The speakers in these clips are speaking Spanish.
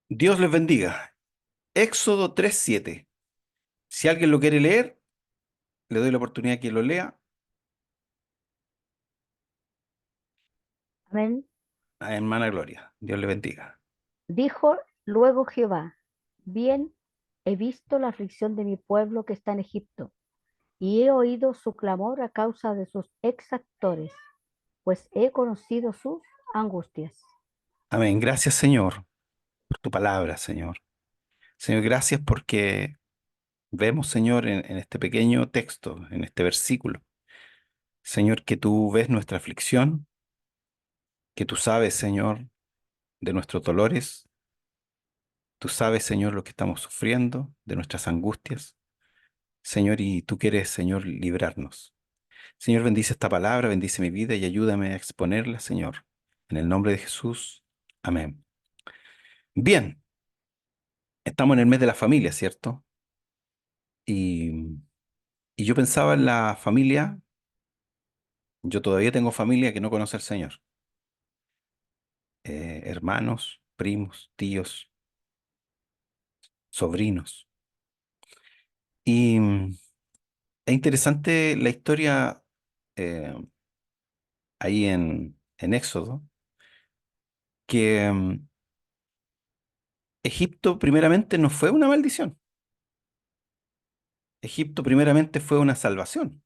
Dios les bendiga. Éxodo 3:7. Si alguien lo quiere leer, le doy la oportunidad que lo lea. Amén. A hermana Gloria. Dios le bendiga. Dijo luego Jehová, bien, he visto la aflicción de mi pueblo que está en Egipto, y he oído su clamor a causa de sus exactores, pues he conocido sus angustias. Amén. Gracias, Señor, por tu palabra, Señor. Señor, gracias porque vemos, Señor, en este pequeño texto, en este versículo, Señor, que tú ves nuestra aflicción, que tú sabes, Señor, de nuestros dolores. Tú sabes, Señor, lo que estamos sufriendo, de nuestras angustias. Señor, y tú quieres, Señor, librarnos. Señor, bendice esta palabra, bendice mi vida y ayúdame a exponerla, Señor. En el nombre de Jesús. Amén. Bien, estamos en el mes de la familia, ¿cierto? Y, y yo pensaba en la familia, yo todavía tengo familia que no conoce al Señor. Hermanos, primos, tíos, sobrinos. Y es interesante la historia eh, ahí en Éxodo, que Egipto primeramente no fue una maldición. Egipto primeramente fue una salvación.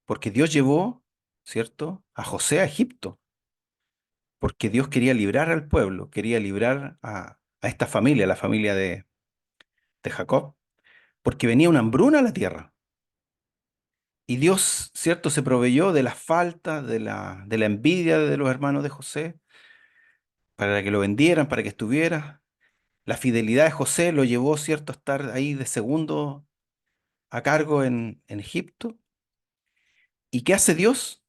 Porque Dios llevó, ¿cierto?, a José a Egipto, porque Dios quería librar al pueblo, quería librar a esta familia, la familia de Jacob, porque venía una hambruna a la tierra. Y Dios, ¿cierto?, se proveyó de las faltas, de la envidia de los hermanos de José, para que lo vendieran, para que estuviera. La fidelidad de José lo llevó, ¿cierto?, a estar ahí de segundo a cargo en Egipto. ¿Y qué hace Dios?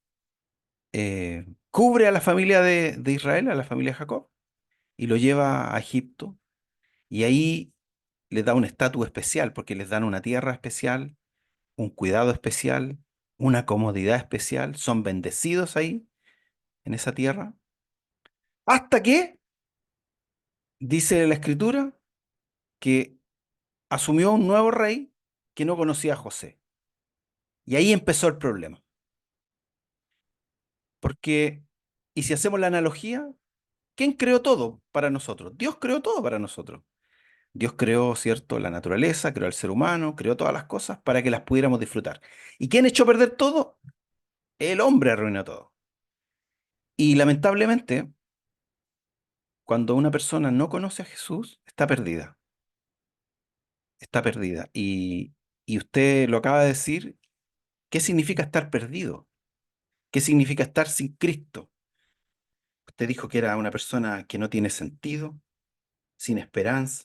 Cubre a la familia de Israel, a la familia de Jacob, y lo lleva a Egipto, y ahí les da un estatus especial, porque les dan una tierra especial, un cuidado especial, una comodidad especial, son bendecidos ahí, en esa tierra, hasta que, dice la escritura, que asumió un nuevo rey que no conocía a José. Y ahí empezó el problema, porque, y si hacemos la analogía, ¿quién creó todo para nosotros? Dios creó todo para nosotros. Dios creó, ¿cierto?, la naturaleza, creó al ser humano, creó todas las cosas para que las pudiéramos disfrutar. ¿Y quién echó a perder todo? El hombre arruinó todo. Y lamentablemente, cuando una persona no conoce a Jesús, está perdida. Está perdida. Y usted lo acaba de decir, ¿qué significa estar perdido? ¿Qué significa estar sin Cristo? Usted dijo que era una persona que no tiene sentido, sin esperanza,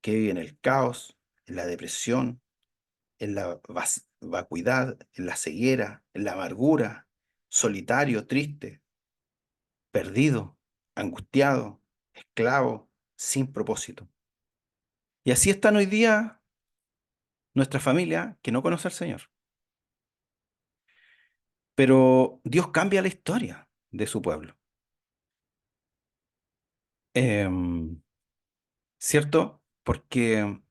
que vive en el caos, en la depresión, en la vacuidad, en la ceguera, en la amargura, solitario, triste, perdido, angustiado, esclavo, sin propósito. Y así están hoy día nuestra familia que no conoce al Señor. Pero Dios cambia la historia de su pueblo. Em, ¿Cierto? Porque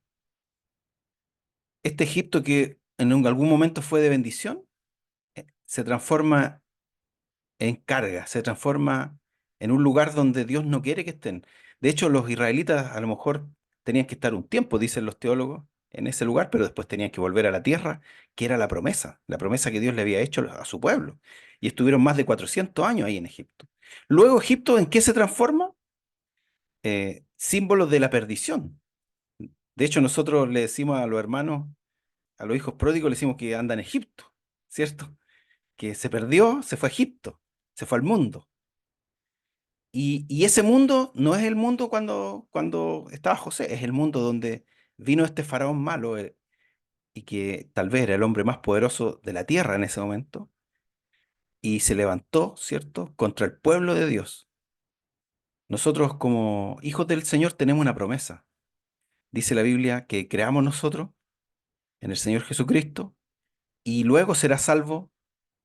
este Egipto que en algún momento fue de bendición, se transforma en carga, se transforma en un lugar donde Dios no quiere que estén. De hecho, los israelitas a lo mejor tenían que estar un tiempo, dicen los teólogos, en ese lugar, pero después tenían que volver a la tierra, que era la promesa que Dios le había hecho a su pueblo. Y estuvieron más de 400 años ahí en Egipto. Luego, Egipto, ¿en qué se transforma? Símbolo de la perdición. De hecho, nosotros le decimos a los hermanos, a los hijos pródigos, le decimos que anda en Egipto, ¿cierto? Que se perdió, se fue a Egipto, se fue al mundo. Y ese mundo no es el mundo cuando estaba José, es el mundo donde vino este faraón malo, y que tal vez era el hombre más poderoso de la tierra en ese momento, y se levantó, ¿cierto?, contra el pueblo de Dios. Nosotros como hijos del Señor tenemos una promesa. Dice la Biblia que creamos nosotros en el Señor Jesucristo y luego será salvo,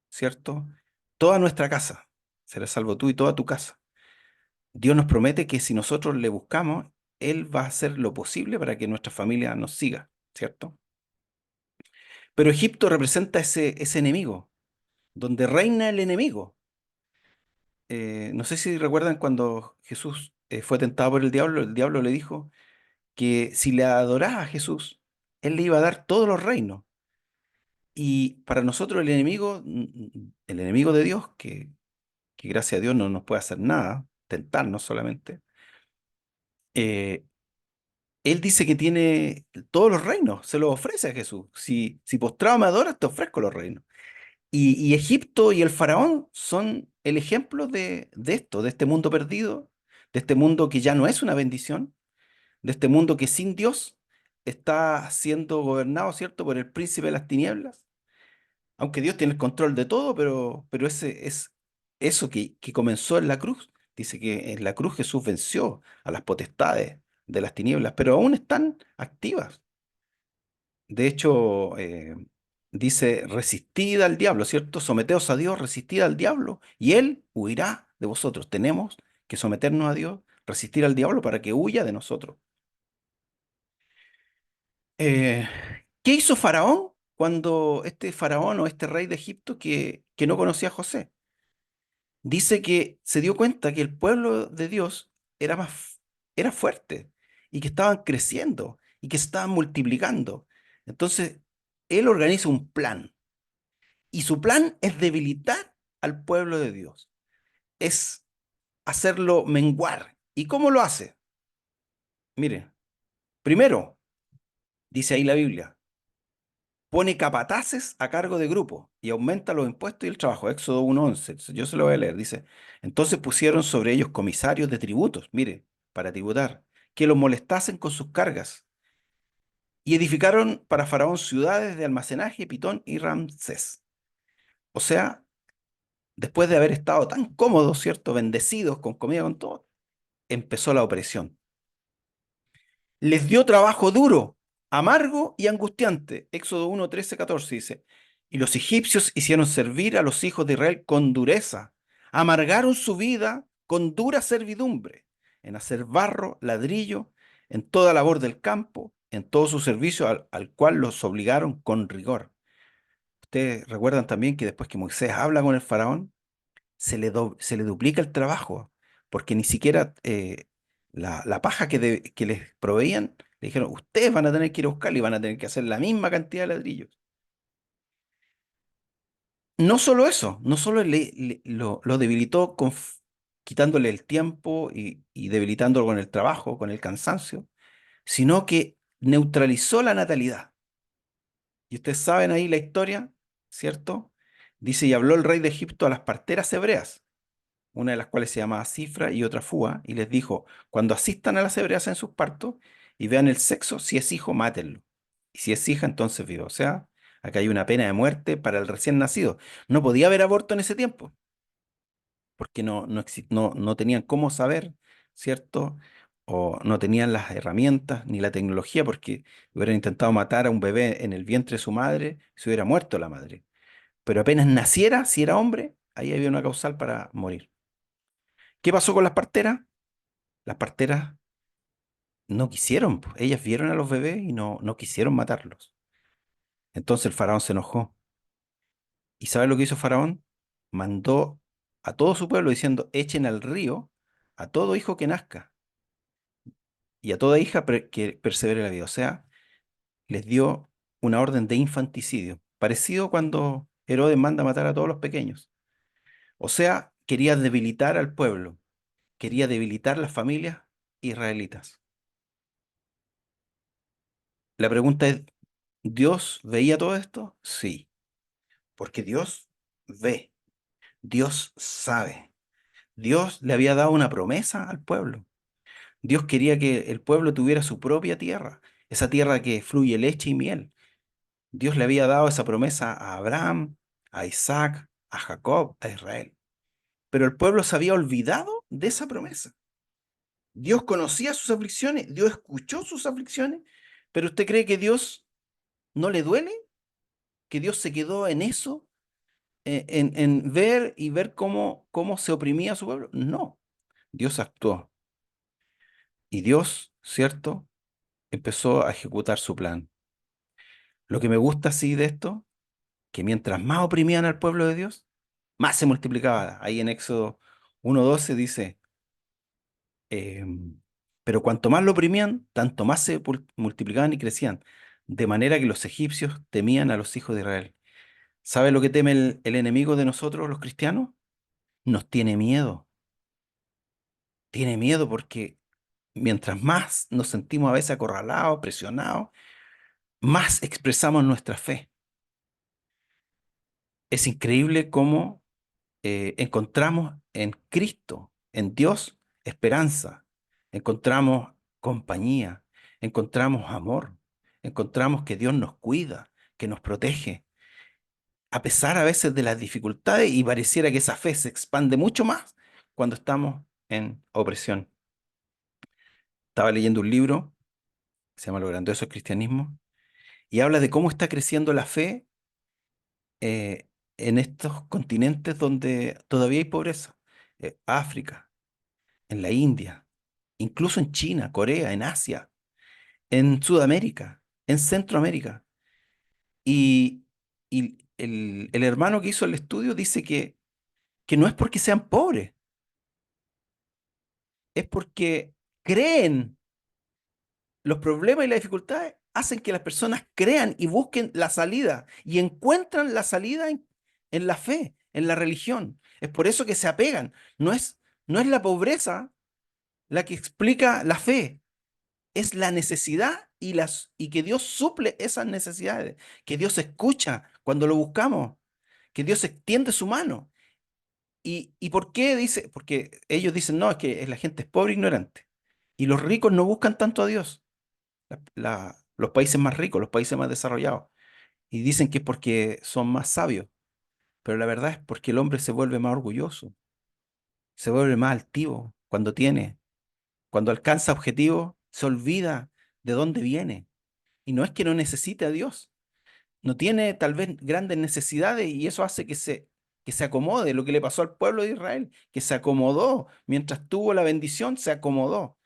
¿cierto?, toda nuestra casa. Será salvo tú y toda tu casa. Dios nos promete que si nosotros le buscamos, Él va a hacer lo posible para que nuestra familia nos siga, ¿cierto? Pero Egipto representa ese enemigo, donde reina el enemigo. No sé si recuerdan cuando Jesús fue tentado por el diablo le dijo que si le adoraba a Jesús, Él le iba a dar todos los reinos. Y para nosotros el enemigo de Dios, que gracias a Dios no nos puede hacer nada, tentarnos solamente, eh, Él dice que tiene todos los reinos, se los ofrece a Jesús. Si postrado me adoras, te ofrezco los reinos. Y Egipto y el faraón son el ejemplo de esto, de este mundo perdido, de este mundo que ya no es una bendición, de este mundo que sin Dios está siendo gobernado, ¿cierto?, por el príncipe de las tinieblas. Aunque Dios tiene el control de todo, pero ese es eso que comenzó en la cruz. Dice que en la cruz Jesús venció a las potestades de las tinieblas, pero aún están activas. De hecho, dice, resistid al diablo, ¿cierto? Someteos a Dios, resistid al diablo, y él huirá de vosotros. Tenemos que someternos a Dios, resistir al diablo para que huya de nosotros. Eh, ¿Qué hizo Faraón cuando este faraón o este rey de Egipto que no conocía a José? Dice que se dio cuenta que el pueblo de Dios era fuerte y que estaban creciendo y que se estaban multiplicando. Entonces, él organiza un plan y su plan es debilitar al pueblo de Dios, es hacerlo menguar. ¿Y cómo lo hace? Mire, primero, dice ahí la Biblia, pone capataces a cargo de grupos y aumenta los impuestos y el trabajo. Éxodo 1:11. Yo se lo voy a leer. Dice, entonces pusieron sobre ellos comisarios de tributos, mire, para tributar, que los molestasen con sus cargas. Y edificaron para Faraón ciudades de almacenaje, Pitón y Ramsés. O sea, después de haber estado tan cómodos, ¿cierto? Bendecidos con comida, con todo, empezó la opresión. Les dio trabajo duro, amargo y angustiante. Éxodo 1, 13, 14 dice, y los egipcios hicieron servir a los hijos de Israel con dureza, amargaron su vida con dura servidumbre, en hacer barro, ladrillo, en toda labor del campo, en todo su servicio al cual los obligaron con rigor. Ustedes recuerdan también que después que Moisés habla con el faraón, se le duplica el trabajo, porque ni siquiera la paja que les proveían, le dijeron, ustedes van a tener que ir a buscarla y van a tener que hacer la misma cantidad de ladrillos. No solo eso, no solo lo debilitó quitándole el tiempo y debilitándolo con el trabajo, con el cansancio, sino que neutralizó la natalidad. Y ustedes saben ahí la historia, ¿cierto? Dice, y habló el rey de Egipto a las parteras hebreas, una de las cuales se llamaba Cifra y otra Fua, y les dijo, cuando asistan a las hebreas en sus partos y vean el sexo, si es hijo, mátenlo. Y si es hija, entonces viva. O sea, acá hay una pena de muerte para el recién nacido. No podía haber aborto en ese tiempo, porque no tenían cómo saber, ¿cierto? O no tenían las herramientas ni la tecnología, porque hubieran intentado matar a un bebé en el vientre de su madre, se hubiera muerto la madre. Pero apenas naciera, si era hombre, ahí había una causal para morir. ¿Qué pasó con las parteras? Las parteras no quisieron, pues. Ellas vieron a los bebés y no quisieron matarlos. Entonces el faraón se enojó. ¿Y sabe lo que hizo faraón? Mandó a todo su pueblo diciendo, echen al río a todo hijo que nazca y a toda hija que persevere la vida. O sea, les dio una orden de infanticidio, parecido cuando Herodes manda a matar a todos los pequeños. O sea, quería debilitar al pueblo, quería debilitar las familias israelitas. La pregunta es, ¿Dios veía todo esto? Sí, porque Dios ve, Dios sabe. Dios le había dado una promesa al pueblo. Dios quería que el pueblo tuviera su propia tierra, esa tierra que fluye leche y miel. Dios le había dado esa promesa a Abraham, a Isaac, a Jacob, a Israel. Pero el pueblo se había olvidado de esa promesa. Dios conocía sus aflicciones, Dios escuchó sus aflicciones, pero ¿usted cree que Dios no le duele? ¿Que Dios se quedó en eso? En ver y ver cómo se oprimía a su pueblo. No, Dios actuó. Y Dios ¿cierto? Empezó a ejecutar su plan. Lo que me gusta así de esto, que mientras más oprimían al pueblo de Dios, más se multiplicaba. Ahí en Éxodo 1:12 dice, pero cuanto más lo oprimían, tanto más se multiplicaban y crecían, de manera que los egipcios temían a los hijos de Israel. ¿Sabe lo que teme el enemigo de nosotros, los cristianos? Nos tiene miedo. Tiene miedo porque mientras más nos sentimos a veces acorralados, presionados, más expresamos nuestra fe. Es increíble cómo encontramos en Cristo, en Dios, esperanza, encontramos compañía, encontramos amor, encontramos que Dios nos cuida, que nos protege, a pesar a veces de las dificultades y pareciera que esa fe se expande mucho más cuando estamos en opresión. Estaba leyendo un libro, se llama Lo grandioso del cristianismo, y habla de cómo está creciendo la fe eh, en estos continentes donde todavía hay pobreza. África, en la India, incluso en China, Corea, en Asia, en Sudamérica, en Centroamérica. Y, y el hermano que hizo el estudio dice que no es porque sean pobres, es porque creen. Los problemas y las dificultades hacen que las personas crean y busquen la salida y encuentran la salida en la fe, en la religión. Es por eso que se apegan. No es la pobreza la que explica la fe, es la necesidad y que Dios suple esas necesidades, que Dios escucha cuando lo buscamos, que Dios extiende su mano. ¿Y por qué dice? Porque ellos dicen, no, es que la gente es pobre e ignorante. Y los ricos no buscan tanto a Dios, los países más ricos, los países más desarrollados. Y dicen que es porque son más sabios, pero la verdad es porque el hombre se vuelve más orgulloso, se vuelve más altivo cuando alcanza objetivos, se olvida de dónde viene. Y no es que no necesite a Dios, no tiene tal vez grandes necesidades y eso hace que se acomode, lo que le pasó al pueblo de Israel, que se acomodó, mientras tuvo la bendición, se acomodó.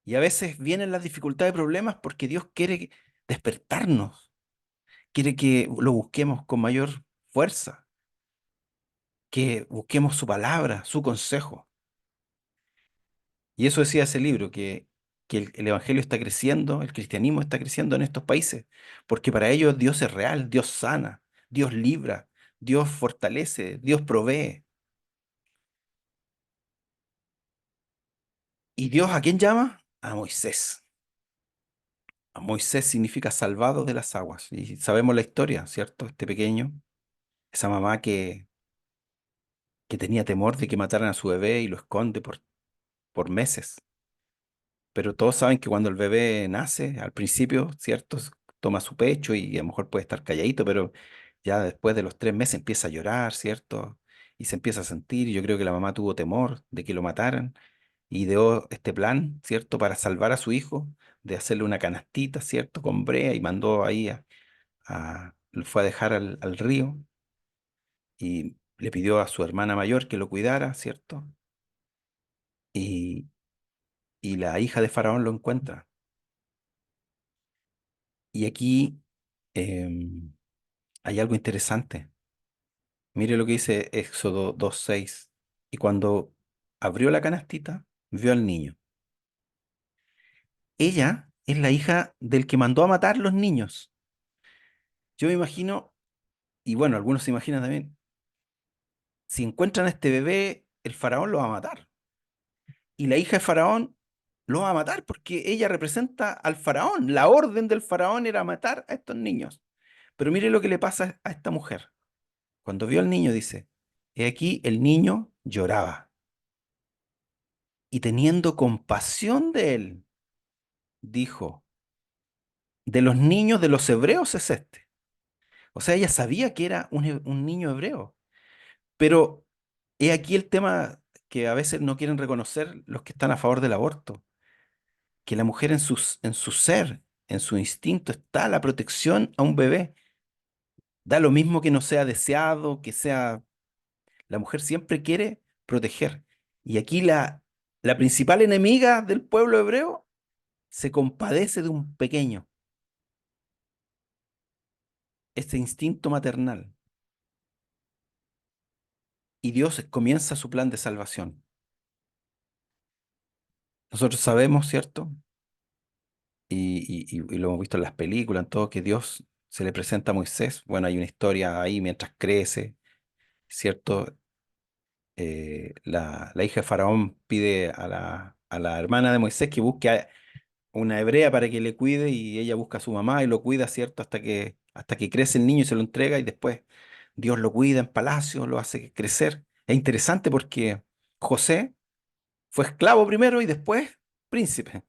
Y a veces vienen las dificultades y problemas porque Dios quiere despertarnos, quiere que lo busquemos con mayor fuerza, que busquemos su palabra, su consejo. Y eso decía ese libro, que el evangelio está creciendo, el cristianismo está creciendo en estos países, porque para ellos Dios es real, Dios sana, Dios libra, Dios fortalece, Dios provee. ¿Y Dios a quién llama? A Moisés. A Moisés significa salvado de las aguas. Y sabemos la historia, ¿cierto? Este pequeño, esa mamá que tenía temor de que mataran a su bebé y lo esconde por meses. Pero todos saben que cuando el bebé nace, al principio, ¿cierto? Toma su pecho y a lo mejor puede estar calladito, pero ya después de los 3 meses empieza a llorar, ¿cierto? Y se empieza a sentir, y yo creo que la mamá tuvo temor de que lo mataran y ideó este plan, ¿cierto? Para salvar a su hijo, de hacerle una canastita, ¿cierto? Con brea y mandó ahí lo fue a dejar al río y le pidió a su hermana mayor que lo cuidara, ¿cierto? Y, y la hija de Faraón lo encuentra. Y aquí em, hay algo interesante. Mire lo que dice Éxodo 2:6. Y cuando abrió la canastita, vio al niño. Ella es la hija del que mandó a matar los niños. Yo me imagino, y bueno, algunos se imaginan también, si encuentran a este bebé, el faraón lo va a matar. Y la hija de faraón lo va a matar porque ella representa al faraón. La orden del faraón era matar a estos niños. Pero mire lo que le pasa a esta mujer. Cuando vio al niño, dice, he aquí el niño lloraba y teniendo compasión de él, dijo, de los niños de los hebreos es este. O sea, ella sabía que era un niño hebreo, pero he aquí el tema que a veces no quieren reconocer los que están a favor del aborto, que la mujer en su ser, en su instinto, está la protección a un bebé. Da lo mismo que no sea deseado, que sea. La mujer siempre quiere proteger. Y aquí La principal enemiga del pueblo hebreo se compadece de un pequeño, este instinto maternal, y Dios comienza su plan de salvación. Nosotros sabemos, ¿cierto? Y lo hemos visto en las películas, en todo, que Dios se le presenta a Moisés. Bueno, hay una historia ahí mientras crece, ¿cierto? La hija de Faraón pide a la hermana de Moisés que busque a una hebrea para que le cuide y ella busca a su mamá y lo cuida, ¿cierto? Hasta que crece el niño y se lo entrega y después Dios lo cuida en palacio, lo hace crecer. Es interesante porque José fue esclavo primero y después príncipe.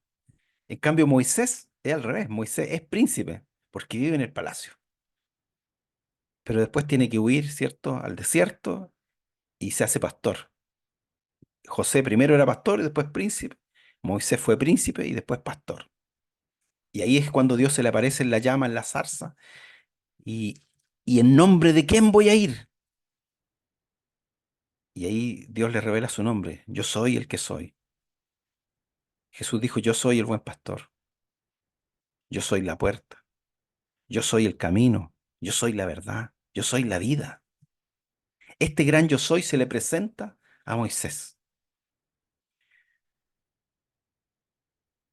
En cambio, Moisés es al revés. Moisés es príncipe porque vive en el palacio. Pero después tiene que huir, ¿cierto? Al desierto y se hace pastor. José primero era pastor y después príncipe. Moisés fue príncipe y después pastor. Y ahí es cuando Dios se le aparece en la llama, en la zarza. Y, ¿Y en nombre de quién voy a ir? Y ahí Dios le revela su nombre. Yo soy el que soy. Jesús dijo, yo soy el buen pastor. Yo soy la puerta. Yo soy el camino. Yo soy la verdad. Yo soy la vida. Este gran yo soy se le presenta a Moisés.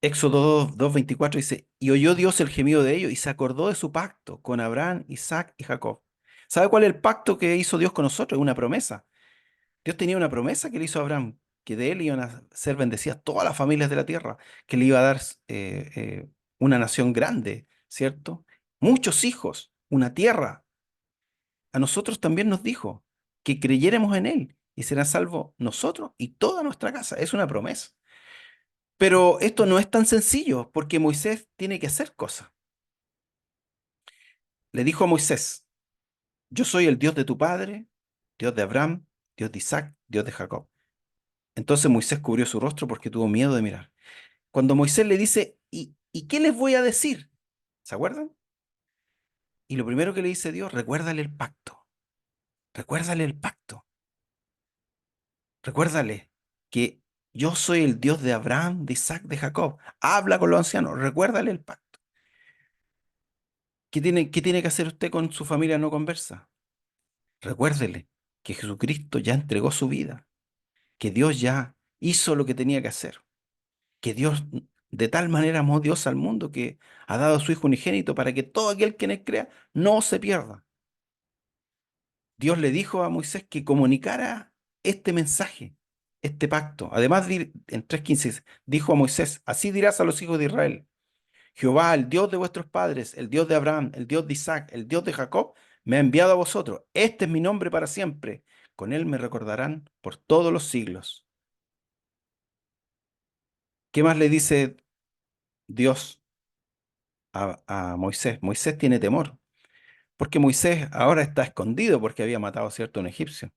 Éxodo 2:24 dice, y oyó Dios el gemido de ellos y se acordó de su pacto con Abraham, Isaac y Jacob. ¿Sabe cuál es el pacto que hizo Dios con nosotros? Es una promesa. Dios tenía una promesa que le hizo a Abraham, que de él iban a ser bendecidas todas las familias de la tierra, que le iba a dar una nación grande, ¿cierto? Muchos hijos, una tierra. A nosotros también nos dijo que creyéramos en él y será salvo nosotros y toda nuestra casa. Es una promesa. Pero esto no es tan sencillo porque Moisés tiene que hacer cosas. Le dijo a Moisés, yo soy el Dios de tu padre, Dios de Abraham, Dios de Isaac, Dios de Jacob. Entonces Moisés cubrió su rostro porque tuvo miedo de mirar. Cuando Moisés le dice, ¿y qué les voy a decir? ¿Se acuerdan? Y lo primero que le dice Dios, recuérdale el pacto, recuérdale el pacto, recuérdale que yo soy el Dios de Abraham, de Isaac, de Jacob. Habla con los ancianos, recuérdale el pacto. Qué tiene que hacer usted con su familia no conversa? Recuérdele que Jesucristo ya entregó su vida, que Dios ya hizo lo que tenía que hacer, que Dios de tal manera amó Dios al mundo que ha dado a su Hijo unigénito para que todo aquel que en él crea no se pierda. Dios le dijo a Moisés que comunicara este mensaje, este pacto. Además, en 3:15 dijo a Moisés, así dirás a los hijos de Israel, Jehová, el Dios de vuestros padres, el Dios de Abraham, el Dios de Isaac, el Dios de Jacob, me ha enviado a vosotros. Este es mi nombre para siempre. Con él me recordarán por todos los siglos. ¿Qué más le dice Dios a Moisés? Moisés tiene temor, porque Moisés ahora está escondido porque había matado, ¿cierto?, a un egipcio.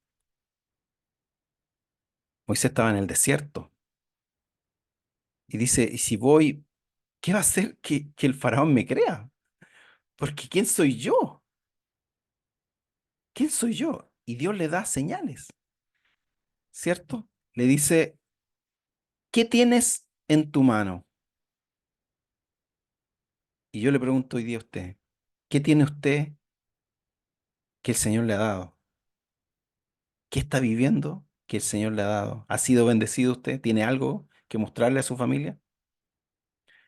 Moisés estaba en el desierto y dice, ¿y si voy, qué va a hacer que el faraón me crea? Porque ¿quién soy yo? ¿Quién soy yo? Y Dios le da señales, ¿cierto? Le dice, ¿qué tienes en tu mano? Y yo le pregunto hoy día a usted, ¿qué tiene usted que el Señor le ha dado? ¿Qué está viviendo que el Señor le ha dado? ¿Ha sido bendecido usted? ¿Tiene algo que mostrarle a su familia?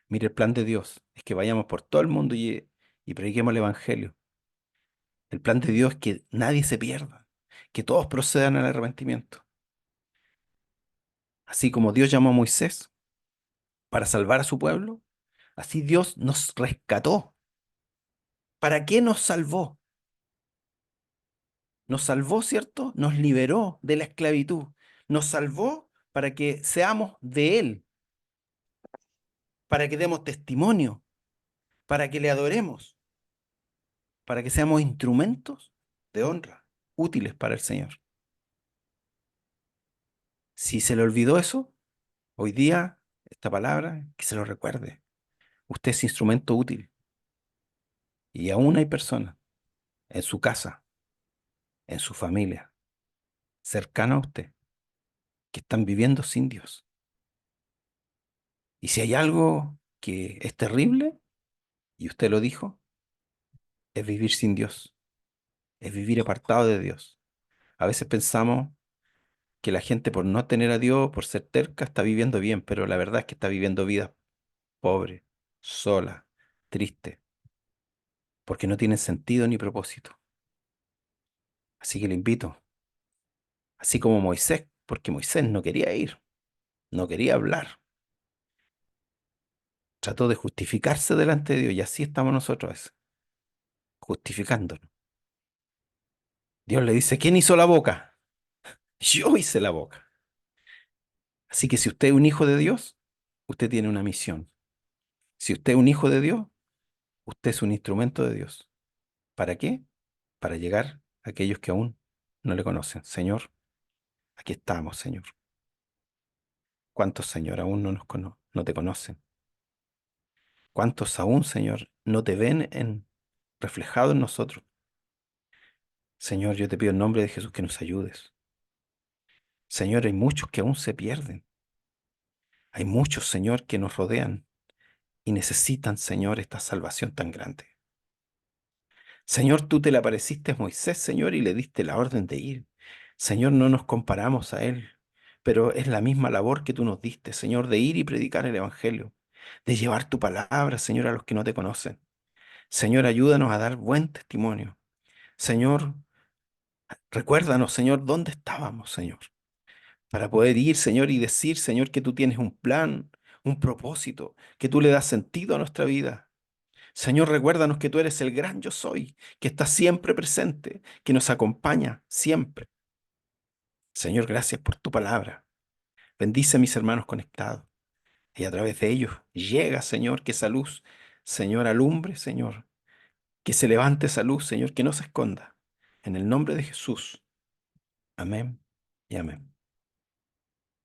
Mire, el plan de Dios es que vayamos por todo el mundo y prediquemos el Evangelio. El plan de Dios es que nadie se pierda, que todos procedan al arrepentimiento. Así como Dios llamó a Moisés para salvar a su pueblo, así Dios nos rescató. ¿Para qué nos salvó? Nos salvó, ¿cierto? Nos liberó de la esclavitud. Nos salvó para que seamos de Él, para que demos testimonio, para que le adoremos, para que seamos instrumentos de honra, útiles para el Señor. Si se le olvidó eso, hoy día, esta palabra, que se lo recuerde. Usted es instrumento útil y aún hay personas en su casa, en su familia, cercana a usted, que están viviendo sin Dios. Y si hay algo que es terrible, y usted lo dijo, es vivir sin Dios, es vivir apartado de Dios. A veces pensamos que la gente por no tener a Dios, por ser terca, está viviendo bien, pero la verdad es que está viviendo vidas pobres, solas, tristes, porque no tienen sentido ni propósito. Así que le invito, así como Moisés, porque Moisés no quería ir, no quería hablar, trató de justificarse delante de Dios y así estamos nosotros a veces, justificándonos. Dios le dice, ¿quién hizo la boca? Yo hice la boca. Así que si usted es un hijo de Dios, usted tiene una misión. Si usted es un hijo de Dios, usted es un instrumento de Dios. ¿Para qué? Para llegar a aquellos que aún no le conocen. Señor, aquí estamos, Señor. ¿Cuántos, Señor, aún no te conocen? ¿Cuántos aún, Señor, no te ven reflejado en nosotros? Señor, yo te pido en nombre de Jesús que nos ayudes. Señor, hay muchos que aún se pierden. Hay muchos, Señor, que nos rodean y necesitan, Señor, esta salvación tan grande. Señor, tú te le apareciste a Moisés, Señor, y le diste la orden de ir. Señor, no nos comparamos a él, pero es la misma labor que tú nos diste, Señor, de ir y predicar el Evangelio, de llevar tu palabra, Señor, a los que no te conocen. Señor, ayúdanos a dar buen testimonio. Señor, recuérdanos, Señor, dónde estábamos, Señor, para poder ir, Señor, y decir, Señor, que tú tienes un plan, un propósito, que tú le das sentido a nuestra vida. Señor, recuérdanos que tú eres el gran yo soy, que está siempre presente, que nos acompaña siempre. Señor, gracias por tu palabra. Bendice a mis hermanos conectados y a través de ellos llega, Señor, que esa luz, Señor, alumbre, Señor, que se levante esa luz, Señor, que no se esconda. En el nombre de Jesús. Amén y amén.